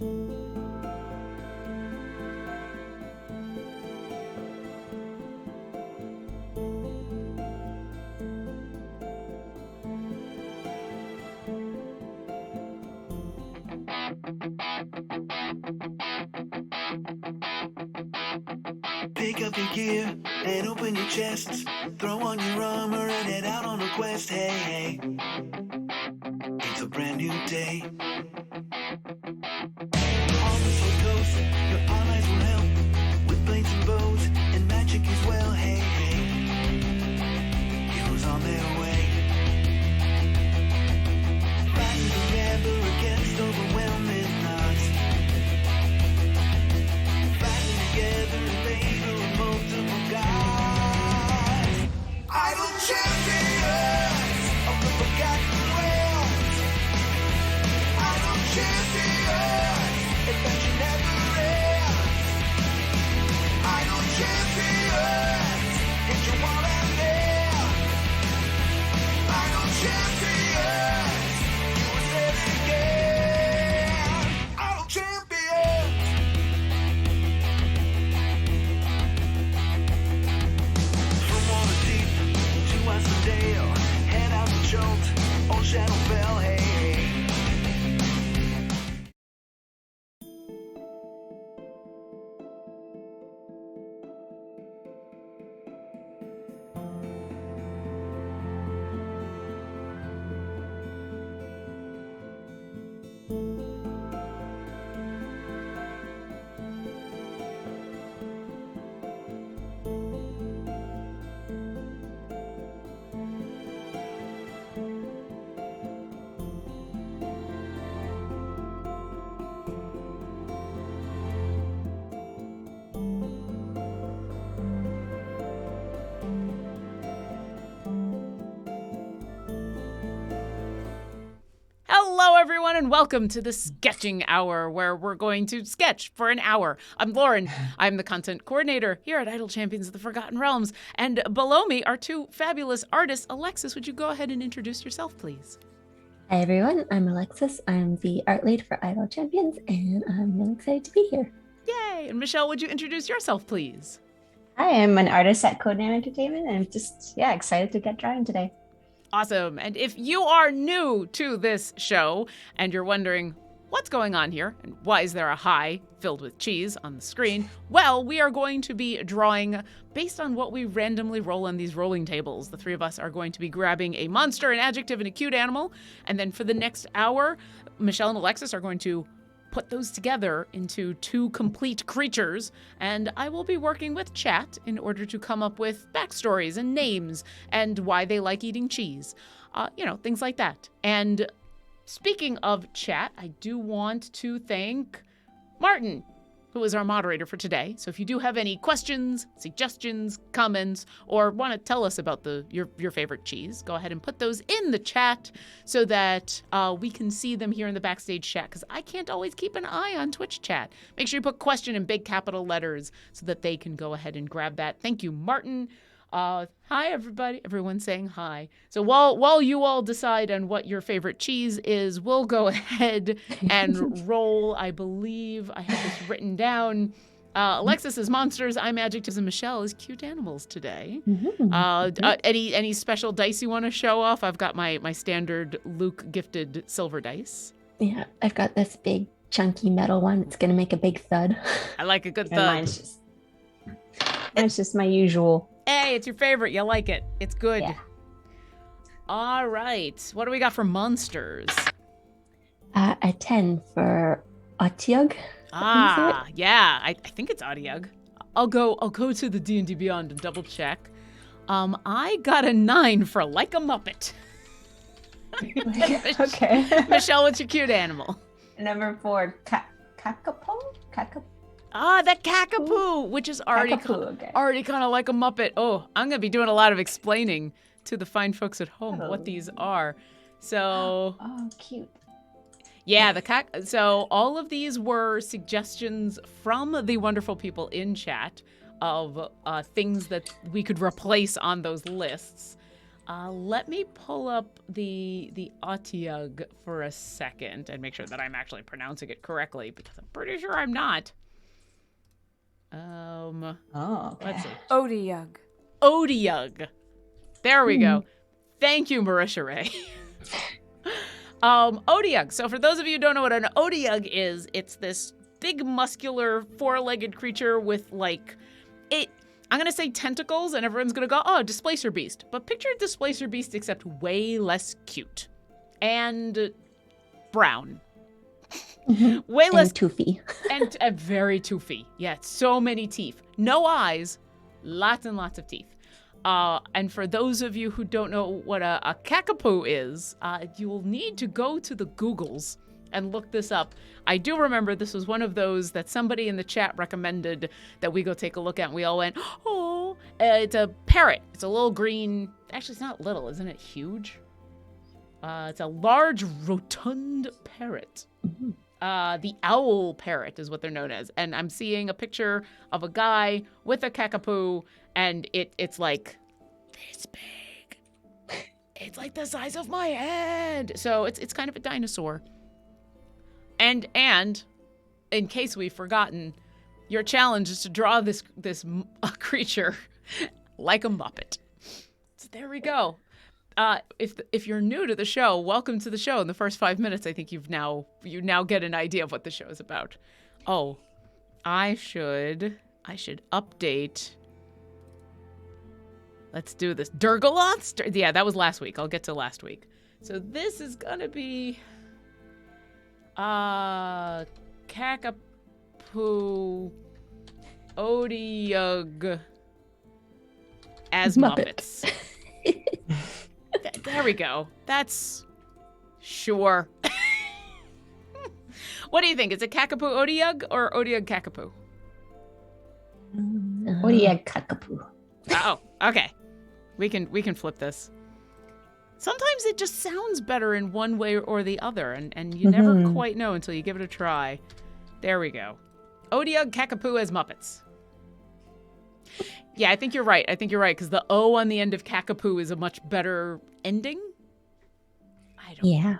Pick up your gear and open your chests. Throw on your armor and head out on a quest. Hey, hey. It's a brand new day. On the slow coast, your allies will help with blades and bows and magic as well. Hey, hey. Heroes on their way. Fighting together against overwhelming odds. Fighting together in favor of multiple gods. Idle champions of the forgotten realms. Idle champions, adventure never ends. Idle champions, get your wall and there. Idle champions, you will live again. Idle champions. From Waterdeep to Icelandale, head out to Jolt or Shadowfell, hey, hey. Hello, everyone, and welcome to the Sketching Hour, where we're going to sketch for an hour. I'm Lauren. I'm the content coordinator here at Idle Champions of the Forgotten Realms. And below me are two fabulous artists. Alexis, would you go ahead and introduce yourself, please? Hi everyone, I'm Alexis. I'm the art lead for Idle Champions, and I'm really excited to be here. Yay! And Michelle, would you introduce yourself, please? I am an artist at Codename Entertainment, and I'm just, excited to get drawing today. Awesome. And if you are new to this show and you're wondering what's going on here and why is there a high filled with cheese on the screen, well, we are going to be drawing based on what we randomly roll on these rolling tables. The three of us are going to be grabbing a monster, an adjective, and a cute animal. And then for the next hour, Michelle and Alexis are going to put those together into two complete creatures, and I will be working with chat in order to come up with backstories and names and why they like eating cheese, things like that. And speaking of chat, I do want to thank Martin, who is our moderator for today. So if you do have any questions, suggestions, comments, or want to tell us about your favorite cheese, go ahead and put those in the chat so that we can see them here in the backstage chat, because I can't always keep an eye on Twitch chat. Make sure you put question in big capital letters so that they can go ahead and grab that. Thank you, Martin. Hi, everybody. Everyone's saying hi. So while you all decide on what your favorite cheese is, we'll go ahead and roll. I believe I have this written down. Alexis is monsters. I'm adjectives, and Michelle is cute animals today. Any special dice you want to show off? I've got my standard Luke gifted silver dice. Yeah, I've got this big chunky metal one. It's gonna make a big thud. I like a good And thud. mine's just my usual. Hey, it's your favorite. You like it. It's good. Yeah. All right. What do we got for monsters? A 10 for Otyug. Yeah. I think it's Adiug. I'll go to the D&D Beyond and double check. I got a 9 for Like a Muppet. Okay. Michelle, what's your cute animal? Number 4, Kakapo? That Kakapoo, which is already Kakapoo, okay. already kind of like a Muppet. Oh, I'm going to be doing a lot of explaining to the fine folks at home what these are. So, Oh, cute. yeah, so all of these were suggestions from the wonderful people in chat of things that we could replace on those lists. Let me pull up the Otyugh for a second and make sure that I'm actually pronouncing it correctly, because I'm pretty sure I'm not. Oh, okay. Let's see. Otyugh. Otyugh. There we go. Thank you, Marisha Ray. Otyugh. So for those of you who don't know what an Otyugh is, it's this big, muscular, four-legged creature with, like, I'm going to say tentacles, and everyone's going to go, oh, Displacer Beast. But picture Displacer Beast, except way less cute. And brown. Way less... And toothy. and very toothy. Yeah, so many teeth. No eyes, lots and lots of teeth. And for those of you who don't know what a Kakapoo is, you will need to go to the Googles and look this up. I do remember this was one of those that somebody in the chat recommended that we go take a look at, and we all went, oh, it's a parrot. It's a little green, actually it's not little, isn't it huge? It's a large, rotund parrot. The owl parrot is what they're known as. And I'm seeing a picture of a guy with a Kakapoo, and it's like this big. It's like the size of my hand. So it's kind of a dinosaur. And in case we've forgotten, your challenge is to draw this creature like a Muppet. So there we go. If you're new to the show, welcome to the show. In the first 5 minutes, I think you now get an idea of what the show is about. Oh, I should update. Let's do this. Durgaloths? Yeah, that was last week. I'll get to last week. So this is gonna be Kakapoo Otyugh as Muppets. There we go. That's sure. What do you think? Is it Kakapoo Otyugh or Otyugh Kakapoo? Otyugh Kakapoo. Oh, okay. We can flip this. Sometimes it just sounds better in one way or the other, and you never quite know until you give it a try. There we go. Otyugh Kakapoo as Muppets. Yeah, I think you're right. Because the O on the end of Kakapoo is a much better ending. Yeah.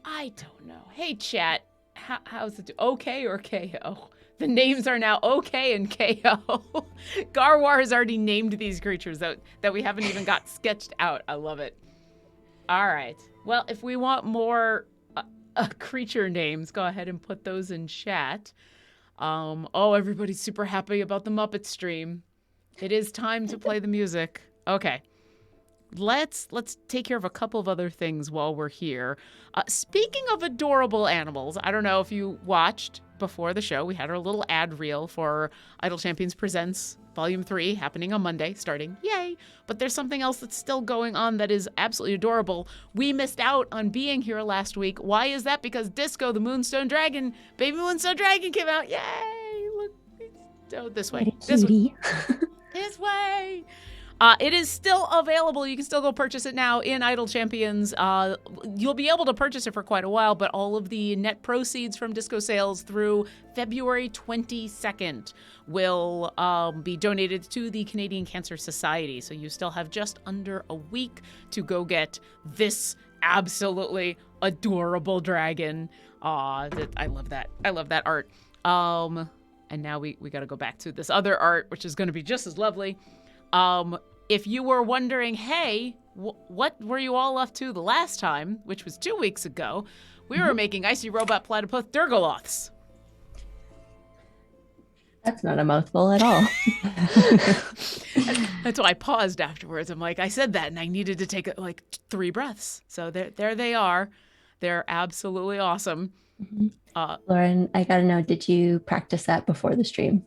I don't know. Hey, chat. How's it do? OK or KO? The names are now OK and KO. Garwar has already named these creatures that we haven't even got sketched out. I love it. All right. Well, if we want more creature names, go ahead and put those in chat. Everybody's super happy about the Muppet stream. It is time to play the music. Okay. Let's take care of a couple of other things while we're here. Speaking of adorable animals, I don't know if you watched before the show. We had our little ad reel for Idle Champions Presents Volume 3 happening on Monday, starting. Yay! But there's something else that's still going on that is absolutely adorable. We missed out on being here last week. Why is that? Because Disco, the Moonstone Dragon, Baby Moonstone Dragon came out. Yay! Look, this way. This way. This way. It is still available. You can still go purchase it now in Idle Champions. You'll be able to purchase it for quite a while, but all of the net proceeds from Disco sales through February 22nd will be donated to the Canadian Cancer Society. So you still have just under a week to go get this absolutely adorable dragon. I love that. I love that art. And now we got to go back to this other art, which is going to be just as lovely. If you were wondering, hey, what were you all up to the last time, which was 2 weeks ago, we were making Icy Robot Platypus Durgaloths. That's not a mouthful at all. That's why I paused afterwards. I'm like, I said that, and I needed to take like 3 breaths. So there they are. They're absolutely awesome. Lauren, I gotta know, did you practice that before the stream?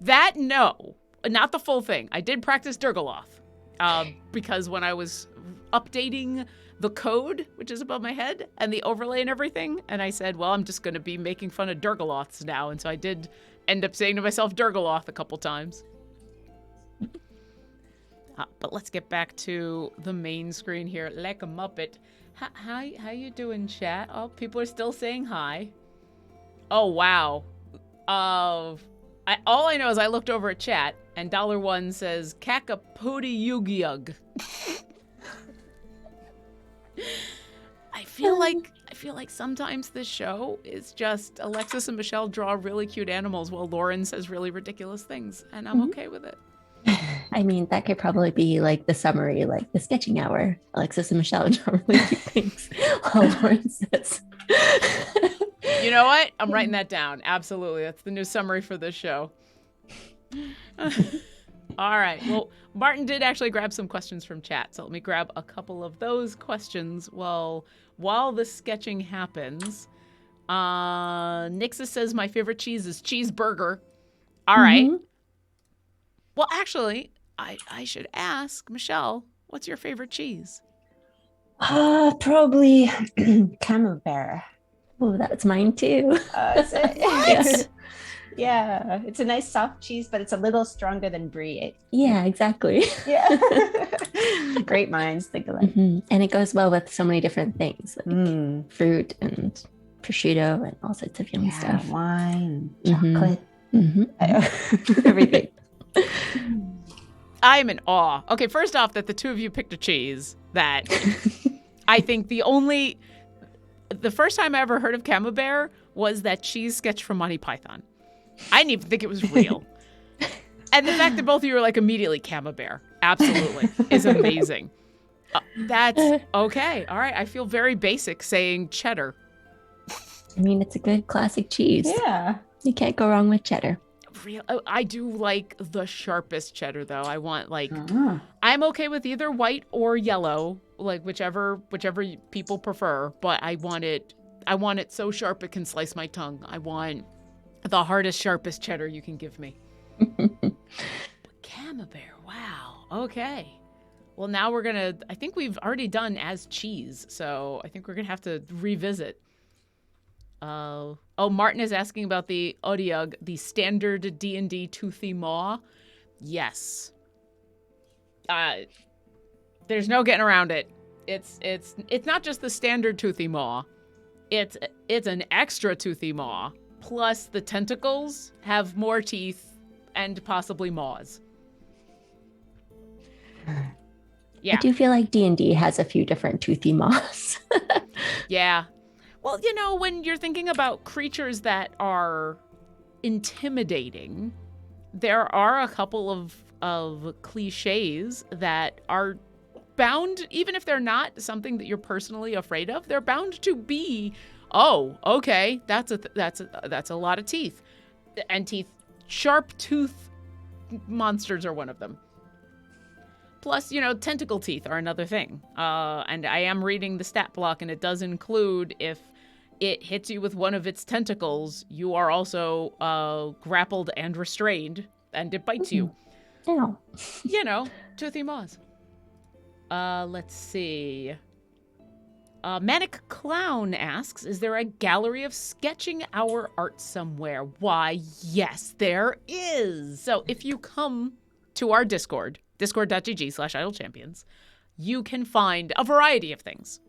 That, no. Not the full thing. I did practice Durgaloth because when I was updating the code, which is above my head, and the overlay and everything, and I said, well, I'm just going to be making fun of Durgaloths now. And so I did end up saying to myself Durgaloth a couple times. But let's get back to the main screen here. Like a Muppet. How you doing, chat? Oh, people are still saying hi. Oh, wow. All I know is I looked over at chat, and $1 says Kakapooty Yugyug. I feel like sometimes this show is just Alexis and Michelle draw really cute animals while Lauren says really ridiculous things, and I'm okay with it. I mean, that could probably be like the summary, like the sketching hour. Alexis and Michelle draw really cute things while Lauren says. You know what? I'm writing that down. Absolutely. That's the new summary for this show. All right. Well, Martin did actually grab some questions from chat. So let me grab a couple of those questions while the sketching happens. Nixus says my favorite cheese is cheeseburger. All right. Well, actually, I should ask Michelle, what's your favorite cheese? Probably Camembert. Oh, that's mine too. Is it? What? Yeah, it's a nice soft cheese, but it's a little stronger than brie. Yeah, exactly. Yeah. Great minds think alike. And it goes well with so many different things, like fruit and prosciutto and all sorts of yummy stuff. Wine, chocolate, Everything. I'm in awe. Okay, first off, that the two of you picked a cheese that I think the first time I ever heard of Camembert was that cheese sketch from Monty Python. I didn't even think it was real. And the fact that both of you were like immediately Camembert, absolutely, is amazing. That's okay. All right. I feel very basic saying cheddar. I mean, it's a good classic cheese. Yeah. You can't go wrong with cheddar. I do like the sharpest cheddar, though. I want I'm okay with either white or yellow, like whichever people prefer. But I want it so sharp it can slice my tongue. I want the hardest, sharpest cheddar you can give me. Camembert, wow. Okay. Well, now I think we've already done as cheese, so I think we're gonna have to revisit. Martin is asking about the Odiug, the standard D&D toothy maw. Yes. There's no getting around it. It's not just the standard toothy maw. It's an extra toothy maw. Plus the tentacles have more teeth and possibly maws. Yeah. I do feel like D&D has a few different toothy maws. Yeah. Well, when you're thinking about creatures that are intimidating, there are a couple of cliches that are bound, even if they're not something that you're personally afraid of, they're bound to be, oh, okay, that's a lot of teeth. And sharp tooth monsters are one of them. Plus, tentacle teeth are another thing. And I am reading the stat block, and it does include if it hits you with one of its tentacles, you are also grappled and restrained, and it bites you. Ow. Toothy maws. Let's see. Manic Clown asks, is there a gallery of sketching our art somewhere? Why, yes, there is. So if you come to our Discord, discord.gg/idlechampions, you can find a variety of things.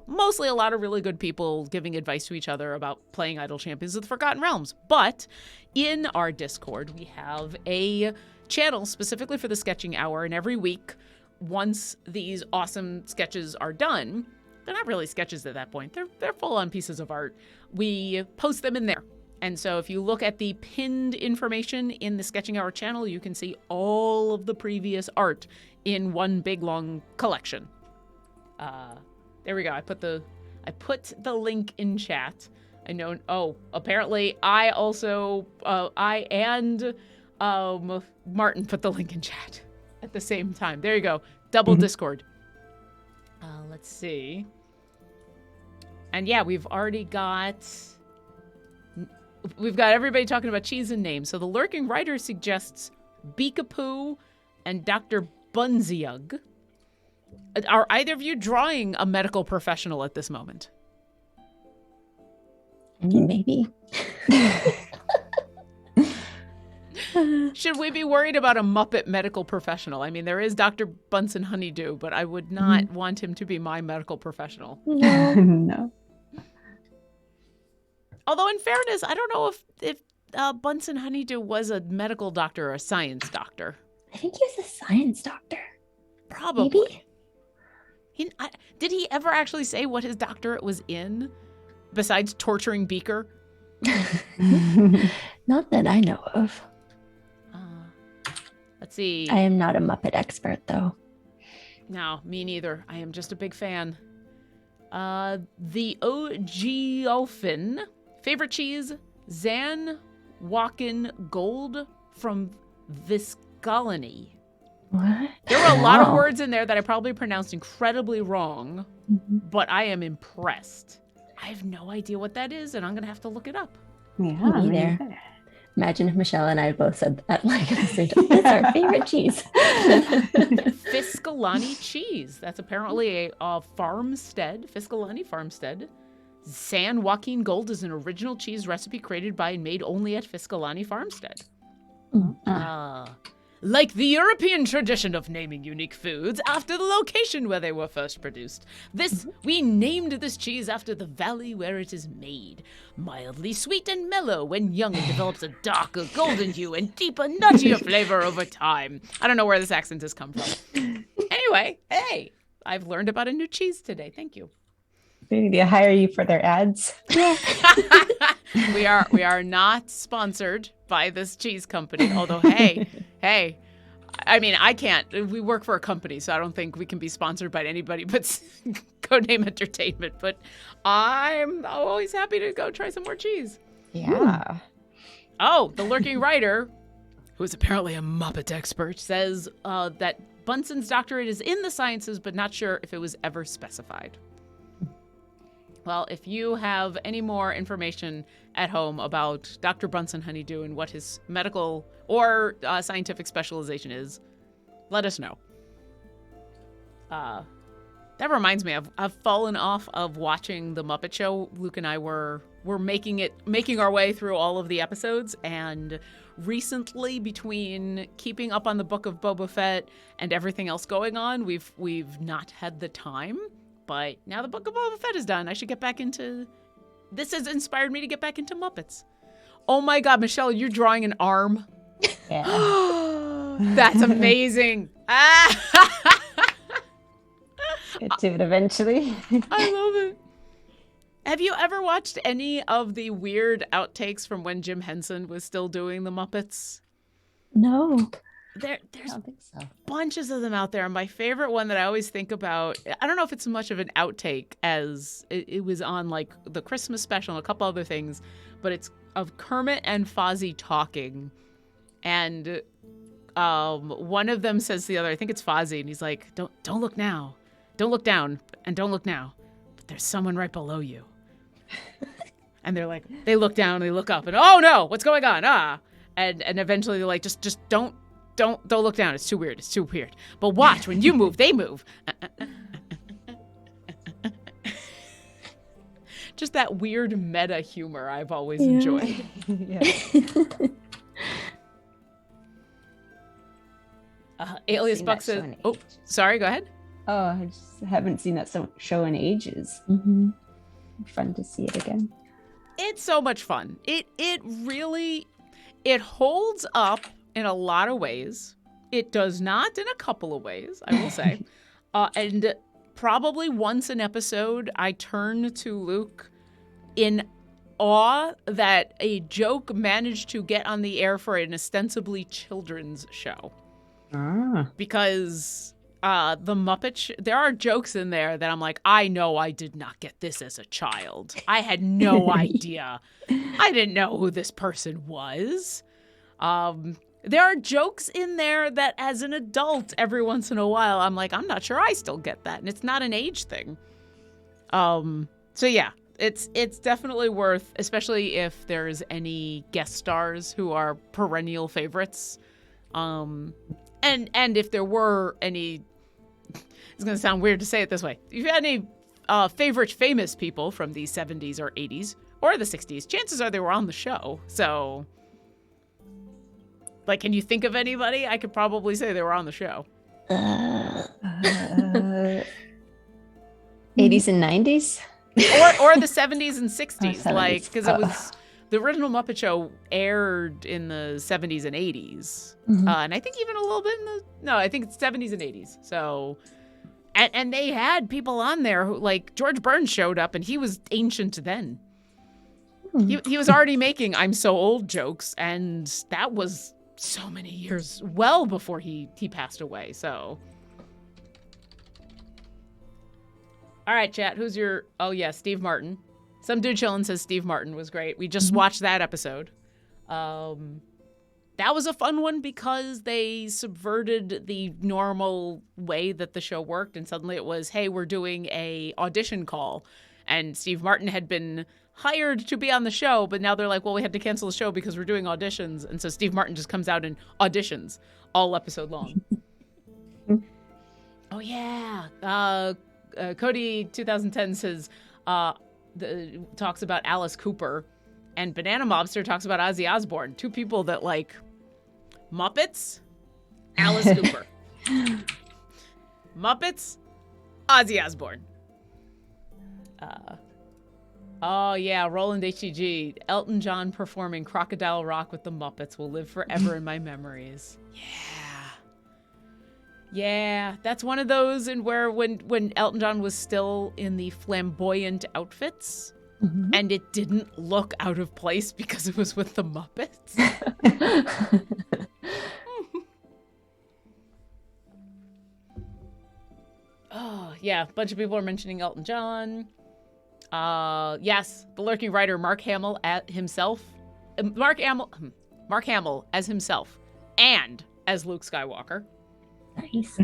Mostly a lot of really good people giving advice to each other about playing Idle Champions of the Forgotten Realms. But in our Discord, we have a channel specifically for the sketching hour. And every week, once these awesome sketches are done, they're not really sketches at that point. They're full-on pieces of art. We post them in there. And so if you look at the pinned information in the Sketching Hour channel, you can see all of the previous art in one big, long collection. There we go. I put the link in chat. I know. Oh, apparently I also Martin put the link in chat at the same time. There you go. Double Discord. Let's see. And yeah, we've got everybody talking about cheese and names. So the Lurking Writer suggests Beekapoo and Dr. Bunziug. Are either of you drawing a medical professional at this moment? I mean, maybe. Should we be worried about a Muppet medical professional? I mean, there is Dr. Bunsen Honeydew, but I would not want him to be my medical professional. No. No. Although, in fairness, I don't know if Bunsen Honeydew was a medical doctor or a science doctor. I think he was a science doctor. Probably. Maybe? Did he ever actually say what his doctorate was in, besides torturing Beaker? Not that I know of. Let's see. I am not a Muppet expert, though. No, me neither. I am just a big fan. The Ogeofen. Favorite cheese? Zan Walken Gold from Viscolini. What? There were a lot of Wow. words in there that I probably pronounced incredibly wrong, Mhm. but I am impressed. I have no idea what that is, and I'm going to have to look it up. Yeah, Me me neither. neither. Imagine if Michelle and I both said that like at the same time. That's our favorite cheese. Fiscalani cheese. That's apparently a farmstead, Fiscalani farmstead. San Joaquin Gold is an original cheese recipe created by and made only at Fiscalani farmstead. Like the European tradition of naming unique foods after the location where they were first produced. We named this cheese after the valley where it is made. Mildly sweet and mellow when young, it develops a darker golden hue and deeper, nuttier flavor over time. I don't know where this accent has come from. Anyway, hey, I've learned about a new cheese today. Thank you. Maybe they hire you for their ads. We are not sponsored by this cheese company. Although, hey, I mean, I can't. We work for a company, so I don't think we can be sponsored by anybody but Codename Entertainment. But I'm always happy to go try some more cheese. Yeah. Oh, the lurking writer, who is apparently a Muppet expert, says that Bunson's doctorate is in the sciences, but not sure if it was ever specified. Well, if you have any more information at home about Dr. Bunsen Honeydew and what his medical or scientific specialization is, let us know. That reminds me, I've fallen off of watching The Muppet Show. Luke and I were making our way through all of the episodes, and recently, between keeping up on the Book of Boba Fett and everything else going on, we've not had the time. But now the Book of Boba Fett is done. I should get back into... This has inspired me to get back into Muppets. Oh my God, Michelle, you're drawing an arm. Yeah. That's amazing. Get to it eventually. I love it. Have you ever watched any of the weird outtakes from when Jim Henson was still doing the Muppets? No. There's I don't think so. bunches of them out there. My favorite one that I always think about, I don't know if it's so much of an outtake as it was on like the Christmas special and a couple other things, but it's of Kermit and Fozzie talking. And one of them says to the other, I think it's Fozzie, and he's like, don't look now. Don't look down and don't look now. But there's someone right below you. And they're like, they look down, they look up, and oh no, what's going on? And eventually they're like, just don't look down. It's too weird. It's too weird. But watch, when you move, they move. Just that weird meta humor I've always enjoyed. Yeah. Alias Seen Buck that show says, in oh, ages. sorry, go ahead. Oh, I just haven't seen that show in ages. Mhm. Fun to see it again. It's so much fun. It really holds up in a lot of ways. It does not in a couple of ways, I will say. And probably once an episode, I turn to Luke in awe that a joke managed to get on the air for an ostensibly children's show. Because the Muppet, there are jokes in there that I'm like, I know I did not get this as a child. I had no idea. I didn't know who this person was. There are jokes in there that as an adult, every once in a while, I'm like, I'm not sure I still get that. And it's not an age thing. So yeah, it's definitely worth, especially if there's any guest stars who are perennial favorites. And if there were any, it's going to sound weird to say it this way. If you had any favorite famous people from the 70s or 80s or the 60s, chances are they were on the show. So, like, can you think of anybody? I could probably say they were on the show. 80s and 90s? Or the 70s and 60s. 70s. Like, because it was, the original Muppet Show aired in the 70s and 80s. Mhm. And I think even a little bit I think it's 70s and 80s. So, And they had people on there who, like, George Burns showed up, and he was ancient then. He was already making "I'm so old" jokes, and that was so many years well before he passed away. So, all right, chat. Who's your? Oh yeah, Steve Martin. Some dude chillin' says Steve Martin was great. We just watched that episode. That was a fun one because they subverted the normal way that the show worked, and suddenly it was, hey, we're doing a audition call, and Steve Martin had been hired to be on the show, but now they're like, well, we had to cancel the show because we're doing auditions, and so Steve Martin just comes out and auditions all episode long. Oh yeah, Cody 2010 says talks about Alice Cooper, and Banana Mobster talks about Ozzy Osbourne. Two people that like Muppets, Alice Cooper. Muppets, Ozzy Osbourne. Oh yeah, Roland HTG. Elton John performing Crocodile Rock with the Muppets will live forever in my memories. Yeah, that's one of those and where when Elton John was still in the flamboyant outfits, and it didn't look out of place because it was with the Muppets. Oh, yeah, a bunch of people are mentioning Elton John. Yes, the lurking writer Mark Hamill himself. Mark Hamill as himself and as Luke Skywalker. Nice.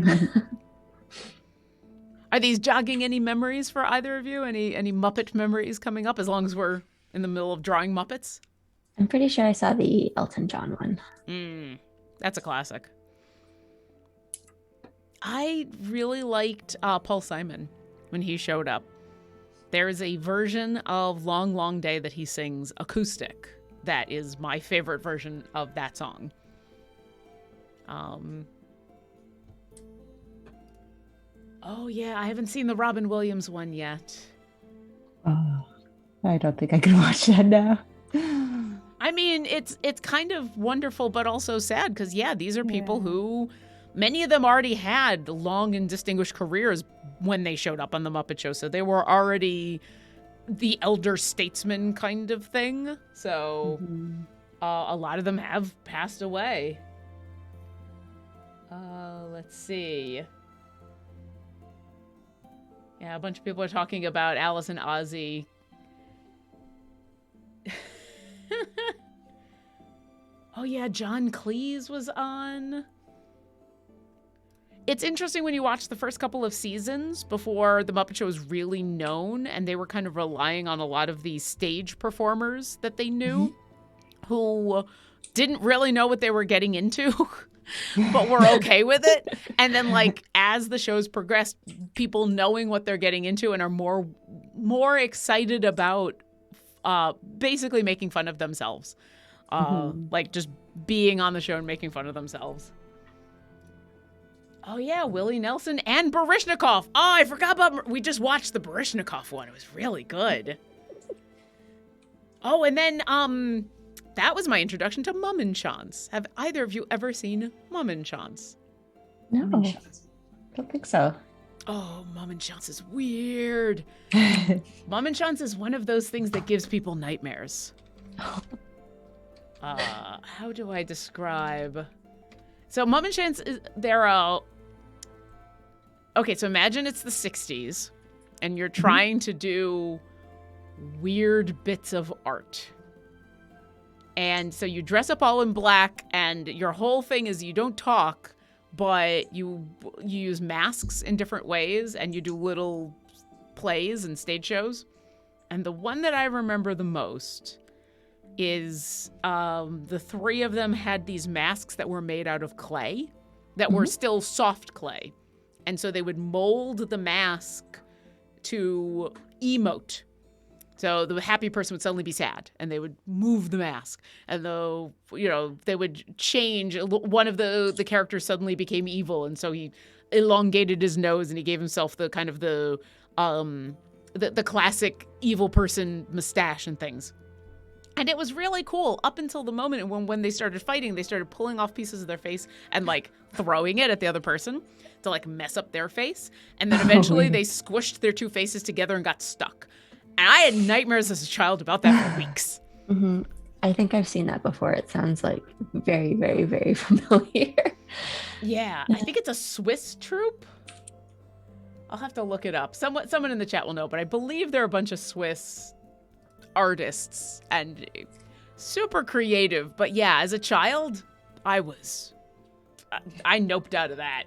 Are these jogging any memories for either of you? Any Muppet memories coming up, as long as we're in the middle of drawing Muppets? I'm pretty sure I saw the Elton John one. That's a classic. I really liked Paul Simon when he showed up. There is a version of Long, Long Day that he sings acoustic. That is my favorite version of that song. Oh, yeah, I haven't seen the Robin Williams one yet. Oh, I don't think I can watch that now. I mean, it's kind of wonderful, but also sad because, yeah, these are people who, many of them already had long and distinguished careers when they showed up on The Muppet Show. So they were already the elder statesman kind of thing. So a lot of them have passed away. Let's see. Yeah, a bunch of people are talking about Alice and Ozzy. Oh yeah, John Cleese was on. It's interesting when you watch the first couple of seasons before The Muppet Show was really known, and they were kind of relying on a lot of these stage performers that they knew who didn't really know what they were getting into, but were okay with it. And then, like, as the shows progressed, people knowing what they're getting into and are more excited about basically making fun of themselves. Like just being on the show and making fun of themselves. Oh yeah, Willie Nelson and Baryshnikov. Oh, I forgot about, we just watched the Baryshnikov one. It was really good. Oh, and then that was my introduction to Mum and Chance. Have either of you ever seen Mum and Chance? No, Don't think so. Oh, Mum and Chance is weird. Mum and Chance is one of those things that gives people nightmares. How do I describe? So Mum and Chance, okay, so imagine it's the 60s and you're trying to do weird bits of art. And so you dress up all in black and your whole thing is you don't talk, but you use masks in different ways and you do little plays and stage shows. And the one that I remember the most is the three of them had these masks that were made out of clay that were still soft clay. And so they would mold the mask to emote. So the happy person would suddenly be sad and they would move the mask. And though, they would change. One of the characters suddenly became evil. And so he elongated his nose and he gave himself the kind of the classic evil person mustache and things. And it was really cool up until the moment when they started fighting, they started pulling off pieces of their face and like throwing it at the other person to like mess up their face. And then eventually they squished their two faces together and got stuck. And I had nightmares as a child about that for weeks. Mm-hmm. I think I've seen that before. It sounds like very, very, very familiar. Yeah, I think it's a Swiss troupe. I'll have to look it up. Someone in the chat will know, but I believe they're a bunch of Swiss artists and super creative. But yeah, as a child, I noped out of that.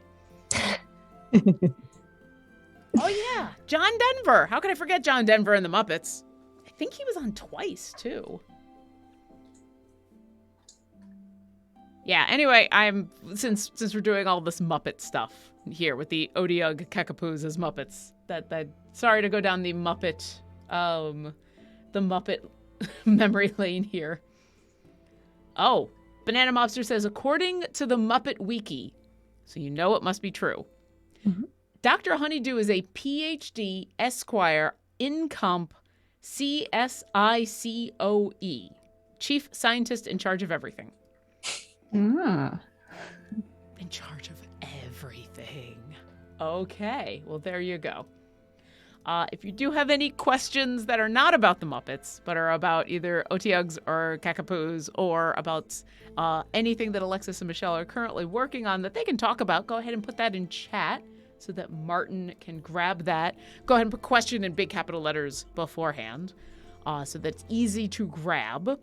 Oh yeah, John Denver. How could I forget John Denver and the Muppets? I think he was on twice too. Yeah, anyway, since we're doing all this Muppet stuff here with the Otyugh Kakapoos as Muppets, that sorry to go down the Muppet memory lane here. Oh, Banana Mobster says, according to the Muppet Wiki, so you know it must be true, Dr. Honeydew is a PhD Esquire Incomp CSICOE, Chief Scientist in charge of everything. Ah. In charge of everything. Okay, well, there you go. If you do have any questions that are not about the Muppets, but are about either Otyughs or Kakapoos or about anything that Alexis and Michelle are currently working on that they can talk about, go ahead and put that in chat so that Martin can grab that. Go ahead and put question in big capital letters beforehand so that's easy to grab.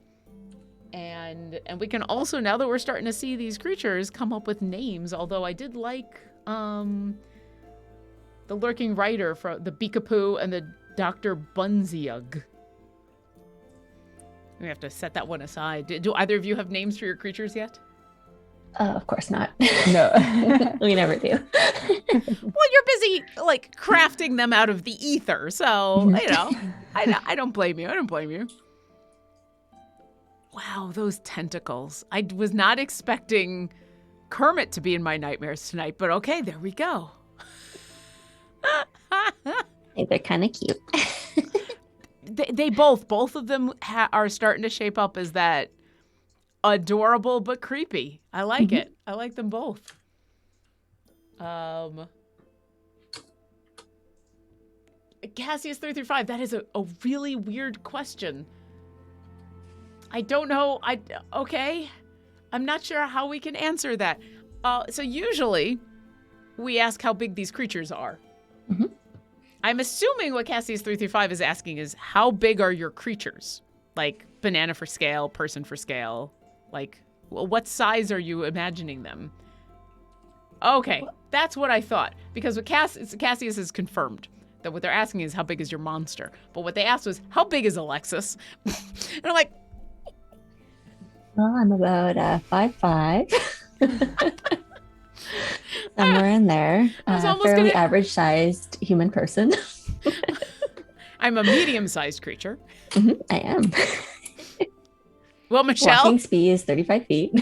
And we can also, now that we're starting to see these creatures, come up with names, although I did like the Lurking Rider for the Beekapoo and the Dr. Bunziug. We have to set that one aside. Do either of you have names for your creatures yet? Of course not. No. We never do. Well, you're busy like crafting them out of the ether, so you know, I don't blame you. I don't blame you. Wow, those tentacles! I was not expecting Kermit to be in my nightmares tonight, but okay, there we go. They're kind of cute. They both of them are starting to shape up as that adorable but creepy. I like it. I like them both. Cassius 3 through 5. That is a really weird question. I don't know. Okay. I'm not sure how we can answer that. So usually we ask how big these creatures are. I'm assuming what Cassius 3 through 5 is asking is how big are your creatures? Like banana for scale, person for scale. Like, well, what size are you imagining them? Okay, that's what I thought. Because what Cassius is confirmed that what they're asking is how big is your monster. But what they asked was how big is Alexis? And I'm like, Well, I'm about 5'5". Somewhere in there. I was almost Fairly gonna- average-sized human person. I'm a medium-sized creature. I am. Well, Michelle. Walking speed is 35 feet.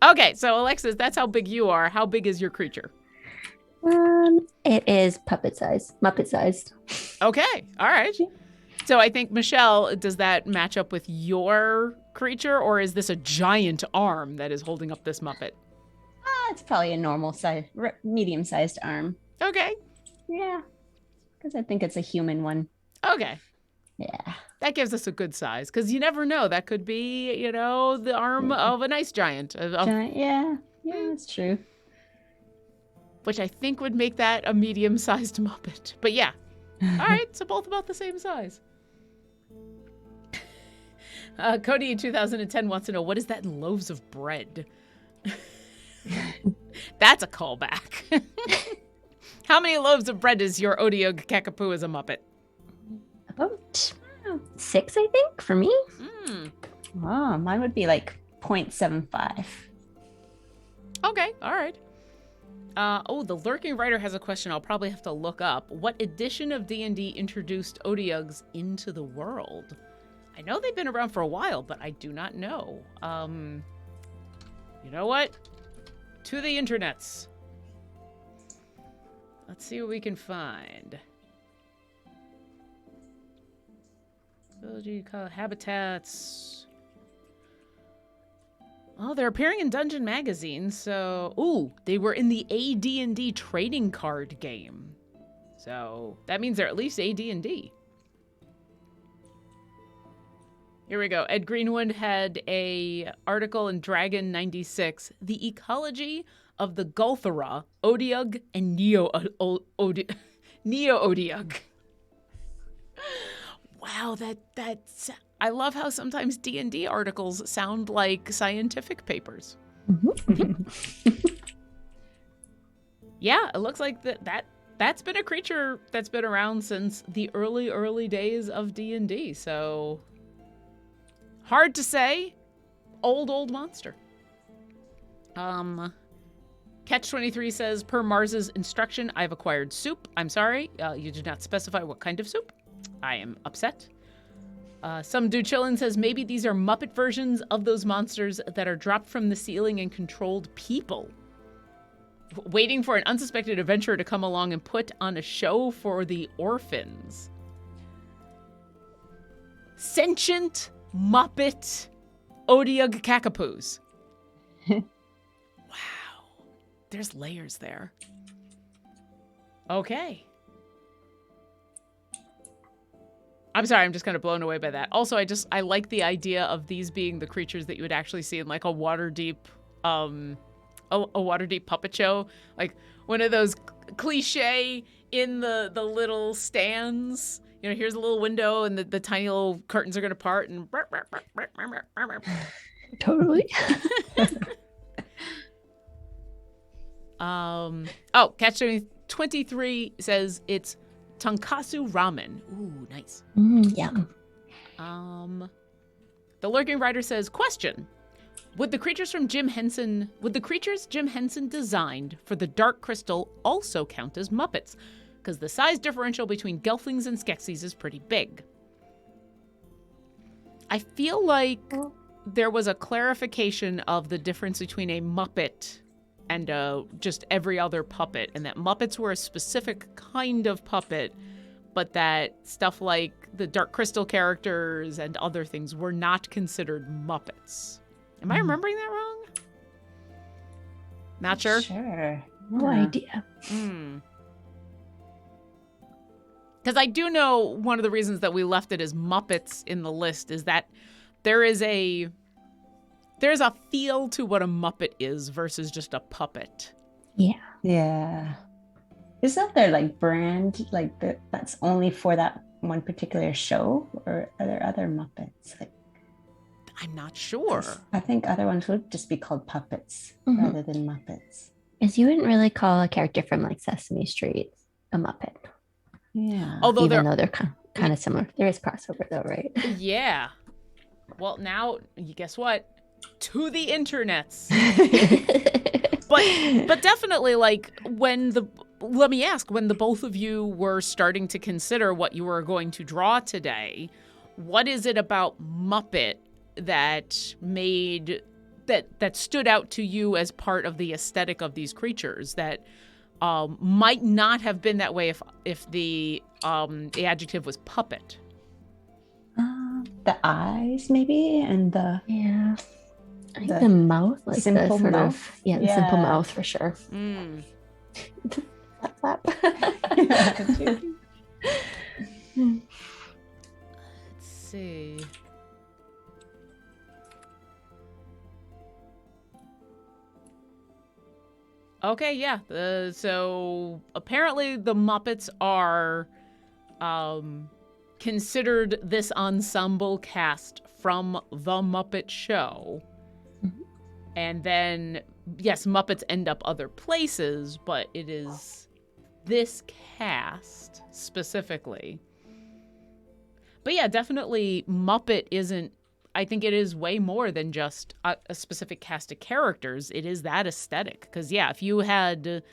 Okay, so Alexis, that's how big you are. How big is your creature? It is Muppet sized. Okay, all right. So I think, Michelle, does that match up with your creature, or is this a giant arm that is holding up this Muppet? It's probably a normal size, medium-sized arm. Okay, Yeah, because I think it's a human one. okay. Yeah. That gives us a good size, because you never know. That could be, you know, the arm of a nice giant, Giant, yeah, that's true. which I think would make that a medium-sized Muppet. But yeah, all right, so both about the same size. Cody in 2010 wants to know, what is that in loaves of bread? That's a callback. How many loaves of bread is your Otyugh Kakapoo as a Muppet? About 6, I think, for me. Oh, mine would be like 0.75. Okay, all right. The Lurking Writer has a question I'll probably have to look up. What edition of D&D introduced Otyughs into the world? I know they've been around for a while, but I do not know. You know what? To the internets. Let's see what we can find. Habitats. Oh, they're appearing in Dungeon Magazine, so... Ooh, they were in the AD&D trading card game. So that means they're at least AD&D. Here we go. Ed Greenwood had a article in Dragon 96, The Ecology of the Gulthara, Odiug, and Neo-Odiug. Wow, that's... I love how sometimes D&D articles sound like scientific papers. Yeah, it looks like that's been a creature that's been around since the early days of D&D, so... Hard to say. Old monster. Catch23 says, per Mars's instruction, I've acquired soup. I'm sorry, you did not specify what kind of soup. I am upset. Some Dude Chillin says, maybe these are Muppet versions of those monsters that are dropped from the ceiling and controlled people. Waiting for an unsuspected adventurer to come along and put on a show for the orphans. Sentient Muppet Odiug Kakapoos. Wow. There's layers there. Okay. I'm sorry, I'm just kind of blown away by that. Also, I like the idea of these being the creatures that you would actually see in like a Waterdeep Waterdeep puppet show. Like one of those cliche in the little stands. You know, here's a little window and the tiny little curtains are going to part and... Totally. Oh, Catch23 says it's Tonkatsu Ramen. Ooh, nice. Yum. The Lurking Rider says, question. Would the creatures Jim Henson designed for the Dark Crystal also count as Muppets? Because the size differential between Gelflings and Skeksis is pretty big. I feel like there was a clarification of the difference between a Muppet and just every other puppet, and that Muppets were a specific kind of puppet, but that stuff like the Dark Crystal characters and other things were not considered Muppets. Am I remembering that wrong? Not sure? Sure. No idea. Because I do know one of the reasons that we left it as Muppets in the list is that there's a feel to what a Muppet is versus just a puppet. Yeah. Yeah. Is that their like brand, like that's only for that one particular show, or are there other Muppets? Like, I'm not sure. I think other ones would just be called puppets Mhm. rather than Muppets. Because you wouldn't really call a character from like Sesame Street a Muppet. Yeah. Although Even though they're kind of similar. There is crossover though, right? Yeah. Well, now, guess what? To the internets. But definitely, like, let me ask, when the both of you were starting to consider what you were going to draw today, what is it about Muppet that stood out to you as part of the aesthetic of these creatures that might not have been that way if the adjective was puppet? The eyes, mayay, and the I think the mouth, like simple the sort mouth. of the simple mouth for sure. Flap, flap. Let's see. Okay, yeah. So apparently the Muppets are considered this ensemble cast from The Muppet Show. Mhm. And then, yes, Muppets end up other places, but it is this cast specifically. But yeah, definitely Muppet isn't, I think it is way more than just a specific cast of characters. It is that aesthetic. Because yeah, if you had,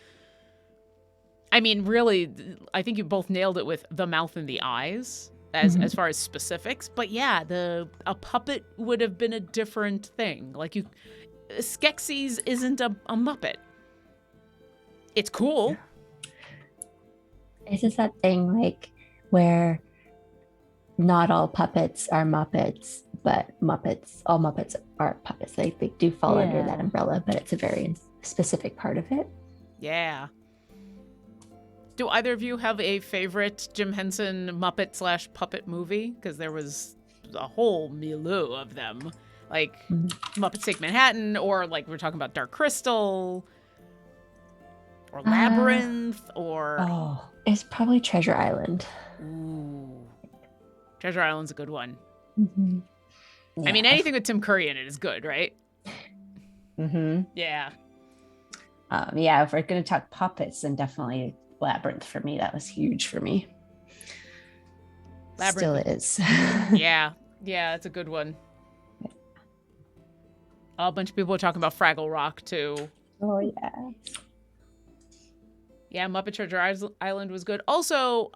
I mean, really, I think you both nailed it with the mouth and the eyes as far as specifics. But yeah, a puppet would have been a different thing. Like Skeksis isn't a Muppet. It's cool. It's just that thing like where not all puppets are Muppets, but all Muppets are puppets. They do fall under Yeah. that umbrella, but it's a very specific part of it. Yeah. Do either of you have a favorite Jim Henson Muppet / puppet movie? Because there was a whole milieu of them. Like Mhm. Muppets Take Manhattan, or like we're talking about Dark Crystal, or Labyrinth, or... Oh, It's probably Treasure Island. Ooh. Treasure Island's a good one. Mm-hmm. I mean, anything with Tim Curry in it is good, right? Mm-hmm. Yeah. Yeah, if we're going to talk puppets, then definitely Labyrinth for me. That was huge for me. Labyrinth. Still is. Yeah. Yeah, it's a good one. A bunch of people are talking about Fraggle Rock, too. Oh, yeah. Yeah, Muppet Treasure Island was good. Also,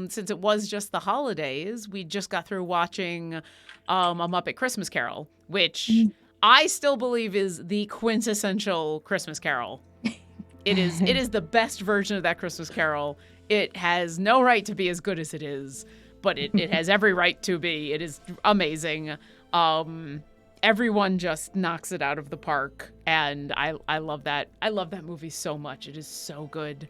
since it was just the holidays, we just got through watching A Muppet Christmas Carol, which I still believe is the quintessential Christmas Carol. It is the best version of that Christmas Carol. It has no right to be as good as it is, but it has every right to be. It is amazing. Everyone just knocks it out of the park, and I love that. I love that movie so much. It is so good.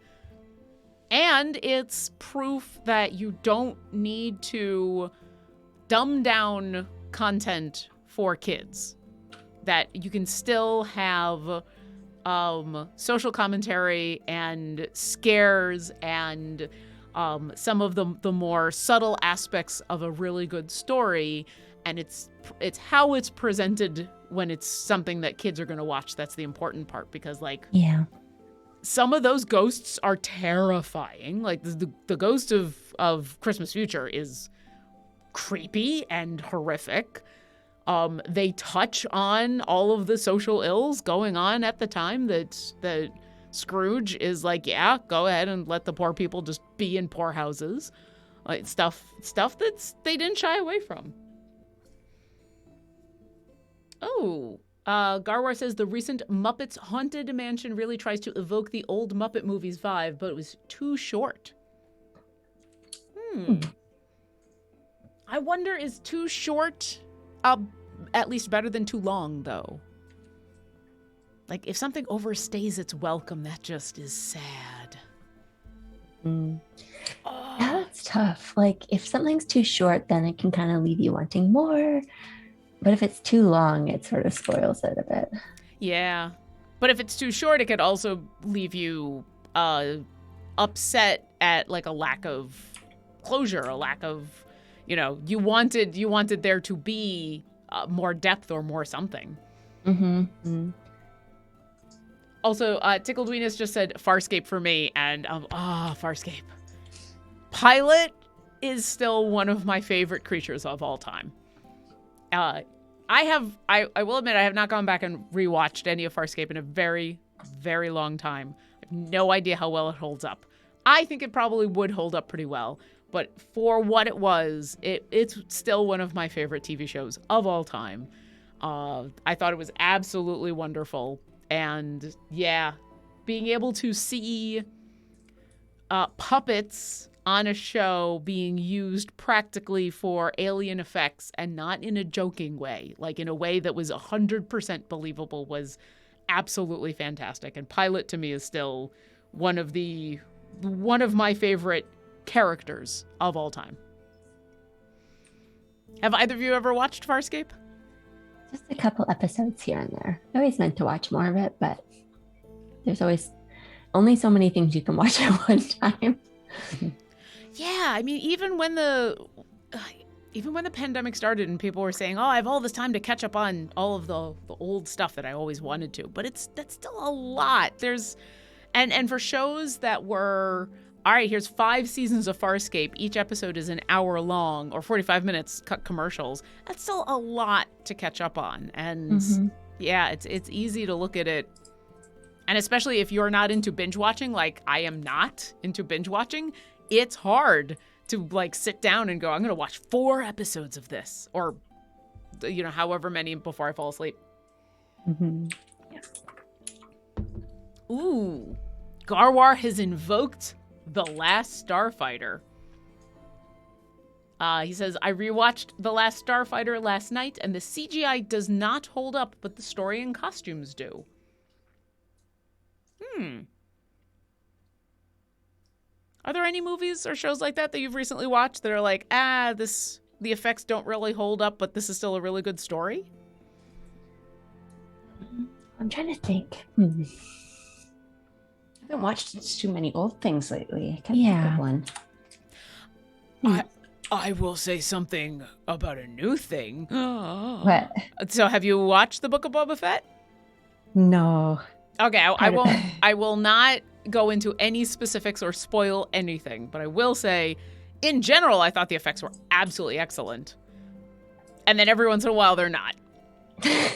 And it's proof that you don't need to dumb down content for kids. That you can still have social commentary and scares and some of the more subtle aspects of a really good story. And it's how it's presented when it's something that kids are going to watch. That's the important part, because like Yeah. some of those ghosts are terrifying. Like the ghost of Christmas Future is creepy and horrific. They touch on all of the social ills going on at the time that Scrooge is like, yeah, go ahead and let the poor people just be in poor houses. Like stuff they didn't shy away from. Oh, Garwar says the recent Muppets Haunted Mansion really tries to evoke the old Muppet movies vibe, but it was too short. I wonder, is too short at least better than too long, though? Like, if something overstays its welcome, that just is sad. Yeah, that's tough. Like, if something's too short, then it can kind of leave you wanting more. But if it's too long, it sort of spoils it a bit. Yeah. But if it's too short, it could also leave you upset at like a lack of closure, a lack of, you wanted there to be more depth or more something. Mm-hmm. Also, Tickled Weenus just said Farscape for me, and Farscape. Pilot is still one of my favorite creatures of all time. I will admit I have not gone back and rewatched any of Farscape in a very, very long time. I have no idea how well it holds up. I think it probably would hold up pretty well, but for what it was, it's still one of my favorite TV shows of all time. I thought it was absolutely wonderful. And yeah, being able to see puppets on a show being used practically for alien effects and not in a joking way, like in a way that was 100% believable, was absolutely fantastic. And Pilot to me is still one of my favorite characters of all time. Have either of you ever watched Farscape? Just a couple episodes here and there. I always meant to watch more of it, but there's always only so many things you can watch at one time. Yeah, I mean, even when the pandemic started and people were saying, "Oh, I have all this time to catch up on all of the old stuff that I always wanted to," but that's still a lot. And for shows that were, all right, here's 5 seasons of Farscape. Each episode is an hour long or 45 minutes, cut commercials. That's still a lot to catch up on. And yeah, it's easy to look at it. And especially if you're not into binge watching, like I am not into binge watching, it's hard to like sit down and go, I'm going to watch 4 episodes of this, or, however many before I fall asleep. Ooh, Garwar has invoked The Last Starfighter. He says, I rewatched The Last Starfighter last night, and the CGI does not hold up, but the story and costumes do. Are there any movies or shows like that you've recently watched that are like, the effects don't really hold up, but this is still a really good story? I'm trying to think. I haven't watched too many old things lately. I can't think Yeah. of one. I will say something about a new thing. What? So have you watched The Book of Boba Fett? No. Okay, I will not go into any specifics or spoil anything, but I will say, in general, I thought the effects were absolutely excellent. And then every once in a while, they're not.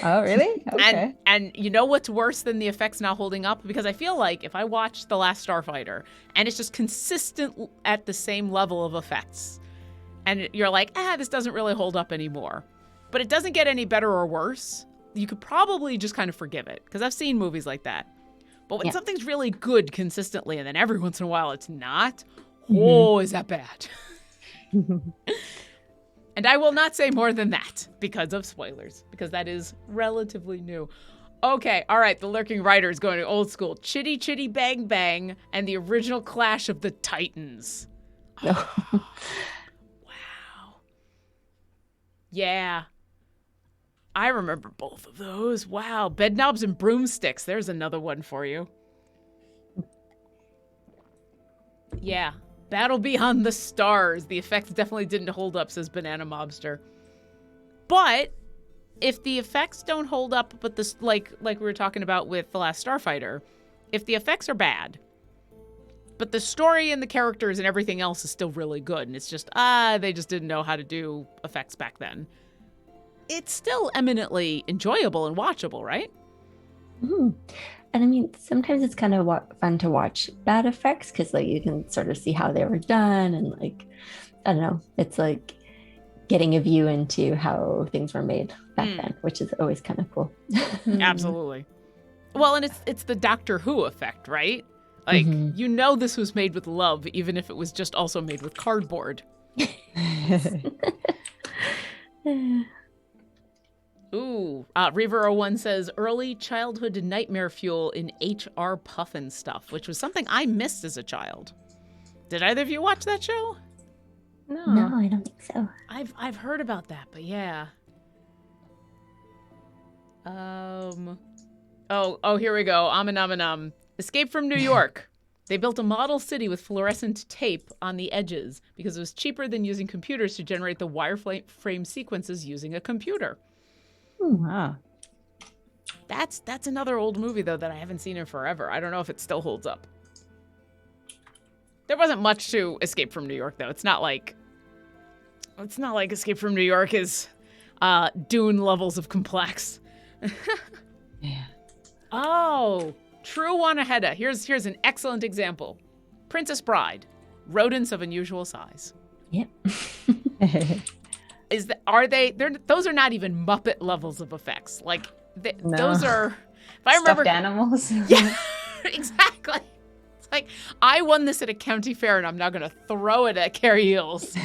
Oh, really? Okay. And you know what's worse than the effects not holding up? Because I feel like if I watch The Last Starfighter and it's just consistent at the same level of effects, and you're like, this doesn't really hold up anymore, but it doesn't get any better or worse, you could probably just kind of forgive it. Because I've seen movies like that. But when something's really good consistently and then every once in a while it's not, is that bad? And I will not say more than that because of spoilers, because that is relatively new. Okay, all right, the Lurking Writer is going to old school. Chitty Chitty Bang Bang and the original Clash of the Titans. Wow. Yeah. I remember both of those. Wow. Bedknobs and Broomsticks. There's another one for you. Yeah. Battle Beyond the Stars. The effects definitely didn't hold up, says Banana Mobster. But if the effects don't hold up, but this, like we were talking about with The Last Starfighter, if the effects are bad, but the story and the characters and everything else is still really good, and it's just, they just didn't know how to do effects back then, it's still eminently enjoyable and watchable, right? And I mean, sometimes it's kind of fun to watch bad effects because, like, you can sort of see how they were done, and like, I don't know, it's like getting a view into how things were made back then, which is always kind of cool. Absolutely. Well, and it's the Doctor Who effect, right? Like, you know this was made with love, even if it was just also made with cardboard. Ooh, Reaver01 says, early childhood nightmare fuel in HR Puffin stuff, which was something I missed as a child. Did either of you watch that show? No, I don't think so. I've heard about that, but yeah. Oh, here we go. Escape from New York. They built a model city with fluorescent tape on the edges because it was cheaper than using computers to generate the wireframe sequences using a computer. Wow. That's another old movie, though, that I haven't seen in forever. I don't know if it still holds up. There wasn't much to Escape from New York, though. It's not like Escape from New York is Dune levels of complex. Yeah. Oh, True Wanaheda. Here's an excellent example. Princess Bride, rodents of unusual size. Yep. Those are not even Muppet levels of effects. Like, No. those are, if I remember. Stuffed animals. Yeah, exactly. It's like, I won this at a county fair and I'm now going to throw it at Carrie Hills.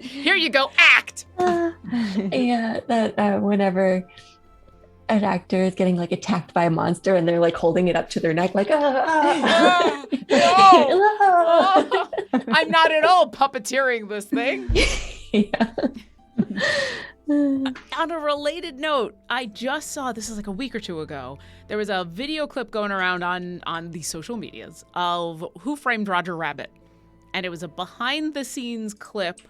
Here you go, act. Yeah, that whenever an actor is getting like attacked by a monster and they're like holding it up to their neck like, No. I'm not at all puppeteering this thing. Yeah. On a related note, I just saw, this is like a week or two ago, there was a video clip going around on the social medias of Who Framed Roger Rabbit. And it was a behind the scenes clip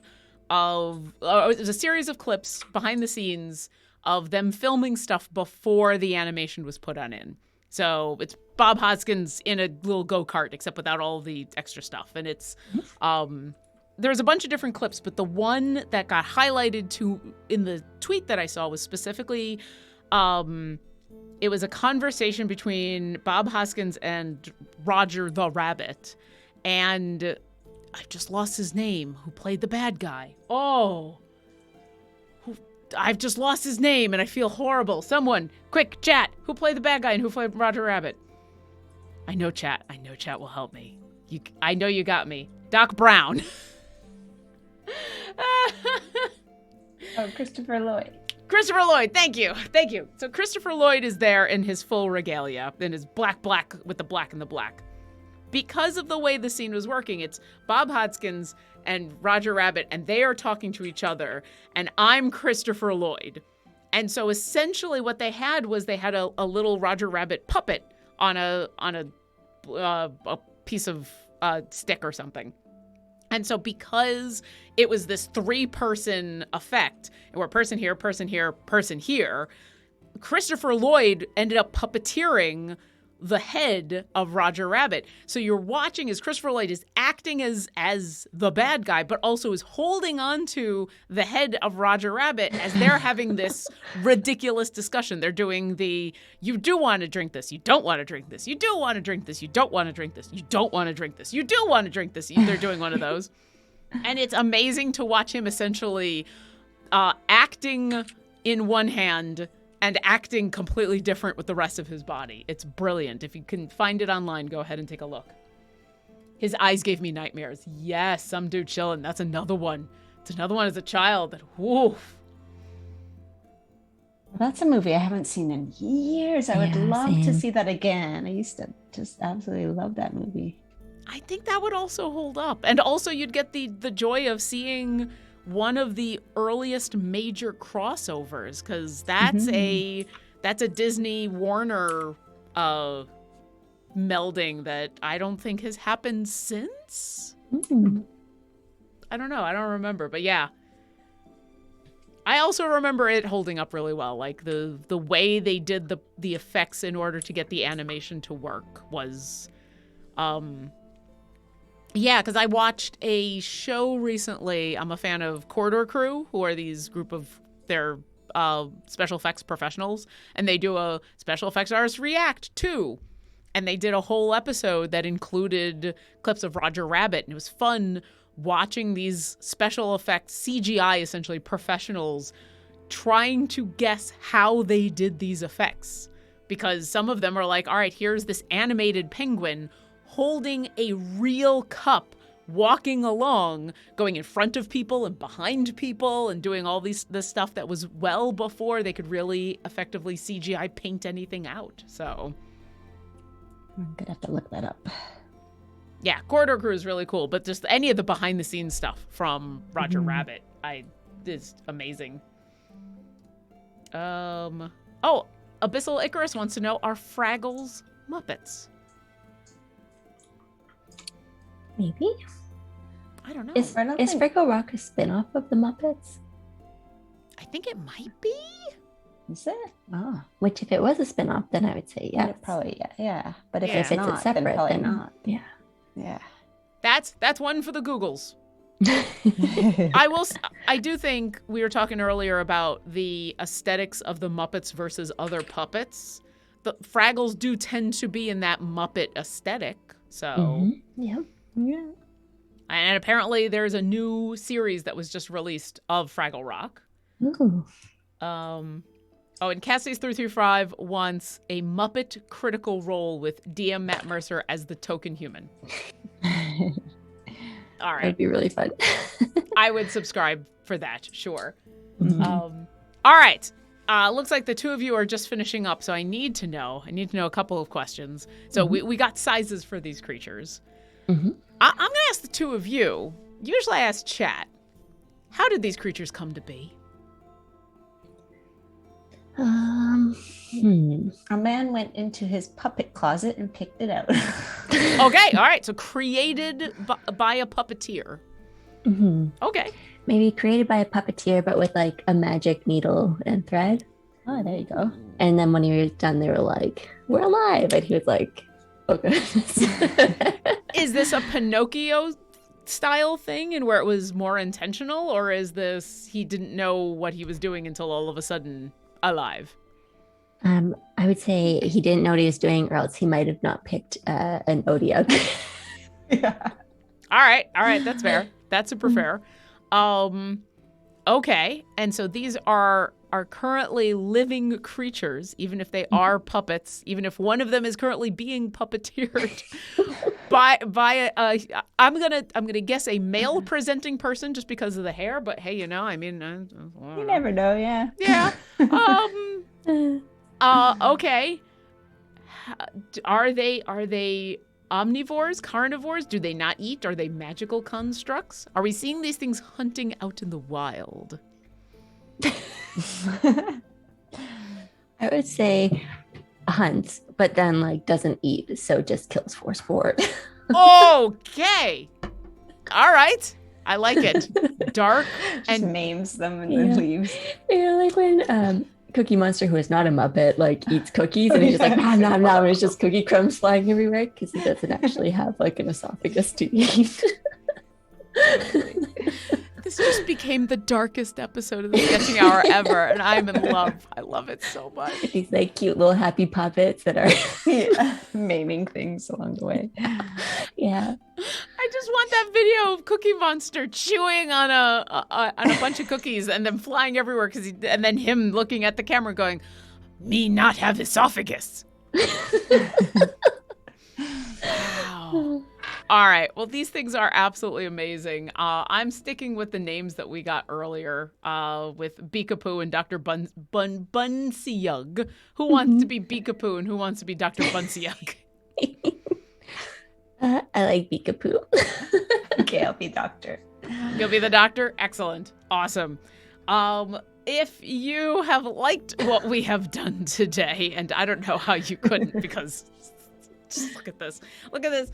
of, it was a series of clips behind the scenes of them filming stuff before the animation was put on in. So it's Bob Hoskins in a little go-kart, except without all the extra stuff. And it's, there's a bunch of different clips, but the one that got highlighted in the tweet that I saw was specifically, it was a conversation between Bob Hoskins and Roger the Rabbit. And I've just lost his name, who played the bad guy. I've just lost his name and I feel horrible. Someone, quick, chat, who played the bad guy and who played Roger Rabbit? I know chat will help me. I know you got me. Doc Brown. Oh, Christopher Lloyd. Christopher Lloyd, thank you. Thank you. So Christopher Lloyd is there in his full regalia, in his black with the black and the black. Because of the way the scene was working, it's Bob Hoskins and Roger Rabbit, and they are talking to each other, and I'm Christopher Lloyd. And so essentially what they had was they had a little Roger Rabbit puppet on a piece of stick or something. And so because it was this 3-person effect, where person here, person here, person here, Christopher Lloyd ended up puppeteering the head of Roger Rabbit. So you're watching as Christopher Lloyd is acting as the bad guy, but also is holding on to the head of Roger Rabbit as they're having this ridiculous discussion. They're doing the, you do want to drink this, you don't want to drink this, you do want to drink this, you don't want to drink this, you don't want to drink this, you do want to drink this. They're doing one of those. And it's amazing to watch him essentially acting in one hand and acting completely different with the rest of his body. It's brilliant. If you can find it online, go ahead and take a look. His eyes gave me nightmares. Yes, Some Dude Chillin'. That's another one. It's another one as a child. That, woof. That's a movie I haven't seen in years. I would Yeah, love to same. see that again. I used to just absolutely love that movie. I think that would also hold up. And also you'd get the joy of seeing one of the earliest major crossovers, because that's a Disney Warner melding that I don't think has happened since. I don't know. I don't remember, but yeah. I also remember it holding up really well. Like the way they did the effects in order to get the animation to work was yeah, because I watched a show recently. I'm a fan of Corridor Crew, who are these group of their special effects professionals, and they do a special effects artist react too. And they did a whole episode that included clips of Roger Rabbit, and it was fun watching these special effects, CGI essentially professionals, trying to guess how they did these effects. Because some of them are like, all right, here's this animated penguin holding a real cup, walking along, going in front of people and behind people and doing all this stuff that was well before they could really effectively CGI paint anything out. So I'm gonna have to look that up. yeah, Corridor Crew is really cool, but just any of the behind the scenes stuff from Roger Rabbit is amazing. Oh, Abyssal Icarus wants to know, are Fraggles Muppets? Maybe. I don't know. Is don't is think- Fraggle Rock a spin-off of the Muppets? I think it might be. Is it? Oh, which if it was a spin-off, then I would say yes. Probably, yeah. But if Yeah. it's If it's not, separate, then probably then not. yeah. Yeah. That's one for the Googles. I do think we were talking earlier about the aesthetics of the Muppets versus other puppets. The Fraggles do tend to be in that Muppet aesthetic. So, Mhm. Yep. Yeah. and apparently there's a new series that was just released of Fraggle Rock. Ooh. Oh, and Cassie's 335 wants a Muppet Critical Role with DM Matt Mercer as the token human. All right. That'd be really fun. I would subscribe for that, sure. Mhm. All right. Looks like the two of you are just finishing up, so I need to know a couple of questions. So we got sizes for these creatures. Mhm. I'm going to ask the two of you. Usually I ask chat. How did these creatures come to be? A man went into his puppet closet and picked it out. Okay, all right. So created by a puppeteer. Mhm. Okay. Maybe created by a puppeteer, but with like a magic needle and thread. Oh, there you go. And then when he was done, they were like, "We're alive!" And he was like, "Oh goodness." Is this a Pinocchio style thing and where it was more intentional, or is this he didn't know what he was doing until all of a sudden alive? I would say he didn't know what he was doing, or else he might have not picked an Odiug. Yeah. All right, that's fair. That's super fair. Okay, and so these are are currently living creatures, even if they are puppets, even if one of them is currently being puppeteered by I'm gonna guess a male presenting person just because of the hair, but hey, you know, I mean, I don't You know. never know, yeah. Yeah. Okay. Are they omnivores, carnivores? Do they not eat? Are they magical constructs? Are we seeing these things hunting out in the wild? I would say hunts, but then like doesn't eat, so just kills for sport. Okay. All right. I like it. Dark Just and maims them and Yeah. then leaves. Like when Cookie Monster, who is not a Muppet, like eats cookies and he's just like nom nom nom, and it's just cookie crumbs flying everywhere because he doesn't actually have like an esophagus to eat. this just became the darkest episode of the Sketching Hour ever, and I'm in love. I love it so much. These like cute little happy puppets that are Yeah. Maiming things along the way. yeah. I just want that video of Cookie Monster chewing on a bunch of cookies and then flying everywhere and then him looking at the camera going, "Me not have esophagus." Wow. All right. Well, these things are absolutely amazing. I'm sticking with the names that we got earlier with Beekapoo and Dr. Bunsiyug. Who wants to be Beekapoo and who wants to be Dr. Bunsiyug? I like Beekapoo. Okay, I'll be doctor. You'll be the doctor? Excellent. Awesome. If you have liked what we have done today, and I don't know how you couldn't because just look at this. Look at this.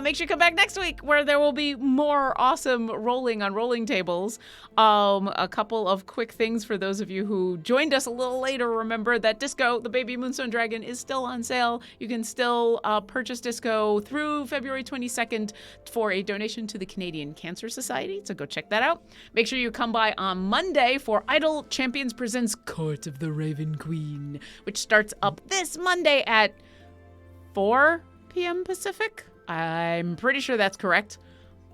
Make sure you come back next week where there will be more awesome rolling on rolling tables. A couple of quick things for those of you who joined us a little later. Remember that Disco, the Baby Moonstone Dragon, is still on sale. You can still purchase Disco through February 22nd for a donation to the Canadian Cancer Society. So go check that out. Make sure you come by on Monday for Idol Champions Presents Court of the Raven Queen, which starts up this Monday at 4 p.m. Pacific. I'm pretty sure that's correct.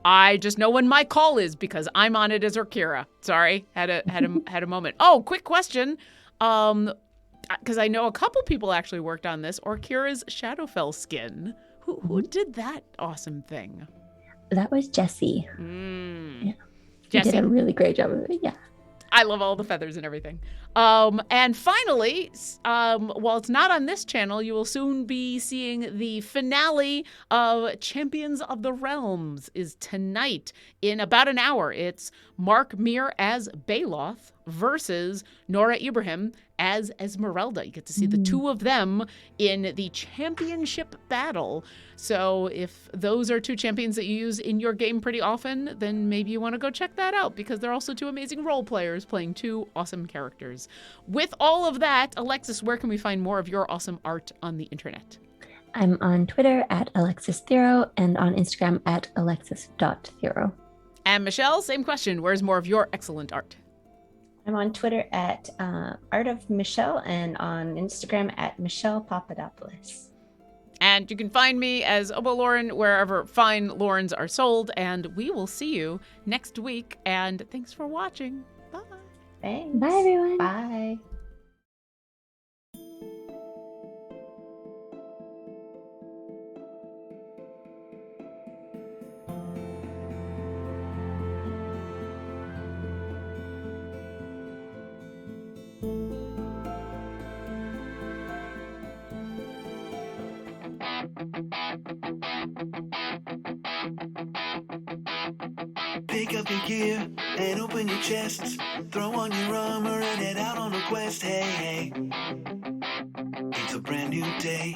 I just know when my call is because I'm on it as Orkira. Sorry, had a moment. Oh, quick question. Because I know a couple people actually worked on this. Orkira's Shadowfell skin. Who did that awesome thing? That was Jessie. Yeah. She Jessie. did a really great job of it. Yeah. I love all the feathers and everything. And finally, while it's not on this channel, you will soon be seeing the finale of Champions of the Realms is tonight in about an hour. It's Mark Meer as Baloth versus Nora Ibrahim as Esmeralda. You get to see the two of them in the championship battle. So if those are two champions that you use in your game pretty often, then maybe you want to go check that out because they're also two amazing role players playing two awesome characters. With all of that, Alexis, where can we find more of your awesome art on the internet? I'm on Twitter at Alexis Thero and on Instagram at alexis.thero. And Michelle, same question. Where's more of your excellent art? I'm on Twitter at Art of Michelle and on Instagram at Michelle Papadopoulos. And you can find me as Obo Lauren wherever fine Laurens are sold. And we will see you next week. And thanks for watching. Bye. Thanks. Bye, everyone. Bye. Pick up your gear and open your chests. Throw on your armor and head out on a quest. Hey, hey. It's a brand new day.